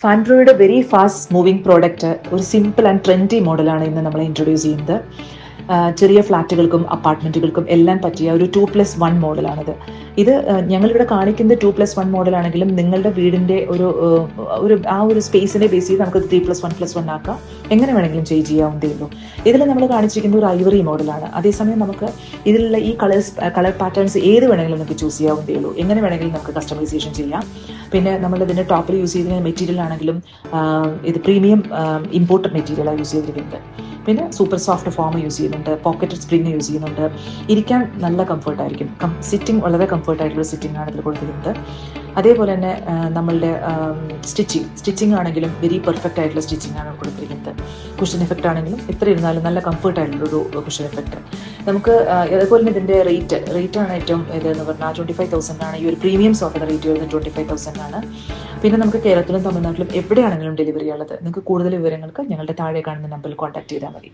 ഫാൻഡ്രോയുടെ very fast moving product, ഒരു simple and trendy മോഡലാണ് ഇന്ന് നമ്മൾ ഇൻട്രൊഡ്യൂസ് ചെയ്യുന്നത്. ചെറിയ ഫ്ലാറ്റുകൾക്കും അപ്പാർട്ട്മെന്റുകൾക്കും എല്ലാം പറ്റിയ ഒരു 2+1 മോഡലാണിത്. ഇത് ഞങ്ങളിവിടെ കാണിക്കുന്ന 2+1 മോഡലാണെങ്കിലും നിങ്ങളുടെ വീടിന്റെ ഒരു സ്പേസിനെ ബേസ് ചെയ്ത് നമുക്ക് 3+1+1 ആക്കാം. എങ്ങനെ വേണമെങ്കിലും ചെയ്യാവുന്നതേ ഉള്ളൂ. ഇതിൽ നമ്മൾ കാണിച്ചിരിക്കുന്ന ഒരു ഐവറി മോഡലാണ്. അതേസമയം നമുക്ക് ഇതിലുള്ള ഈ കളർ പാറ്റേൺസ് ഏത് വേണമെങ്കിലും നമുക്ക് ചൂസ് ചെയ്യാവുന്നതേ ഉള്ളൂ. എങ്ങനെ വേണമെങ്കിലും നമുക്ക് കസ്റ്റമൈസേഷൻ ചെയ്യാം. പിന്നെ നമ്മൾ ഇതിന്റെ ടോപ്പിൽ യൂസ് ചെയ്തിരുന്ന മെറ്റീരിയൽ ആണെങ്കിലും ഇത് പ്രീമിയം ഇമ്പോർട്ടഡ് മെറ്റീരിയലാണ് യൂസ് ചെയ്തിരിക്കുന്നത്. പിന്നെ സൂപ്പർ സോഫ്റ്റ് ഫോം യൂസ് ചെയ്യുന്നുണ്ട്, പോക്കറ്റഡ് സ്പ്രിങ് യൂസ് ചെയ്യുന്നുണ്ട്. ഇരിക്കാൻ നല്ല കംഫർട്ടായിരിക്കും. സിറ്റിംഗ് വളരെ കംഫർട്ടായിട്ടുള്ള സിറ്റിംഗ് ആണ് ഇതിൽ കൊടുത്തിരിക്കുന്നത്. അതേപോലെ തന്നെ നമ്മളുടെ സ്റ്റിച്ചിങ് ആണെങ്കിലും വെരി പെർഫെക്റ്റ് ആയിട്ടുള്ള സ്റ്റിച്ചിങ് ആണ് കൊടുത്തിരിക്കുന്നത്. കുഷൻ എഫക്റ്റ് ആണെങ്കിലും എത്ര ഇരുന്നാലും നല്ല കംഫർട്ട് ആയിട്ടുള്ളൊരു കുഷൻ എഫക്റ്റ്. നമുക്ക് അതുപോലെ തന്നെ ഇതിൻ്റെ റേറ്റ് ആണ് ഏറ്റവും ഇതെന്ന് പറഞ്ഞാൽ 25,000 ആണ്. ഈ ഒരു പ്രീമിയം സോഫയുടെ റേറ്റ് വരുന്നത് 25,000 ആണ്. പിന്നെ നമുക്ക് കേരളത്തിലും തമിഴ്നാട്ടിലും എവിടെയാണെങ്കിലും ഡെലിവറി ഉള്ളത്. നിങ്ങൾക്ക് കൂടുതൽ വിവരങ്ങൾക്ക് ഞങ്ങളുടെ താഴെ കാണുന്ന നമ്പറിൽ കോൺടാക്ട് ചെയ്താൽ മതി.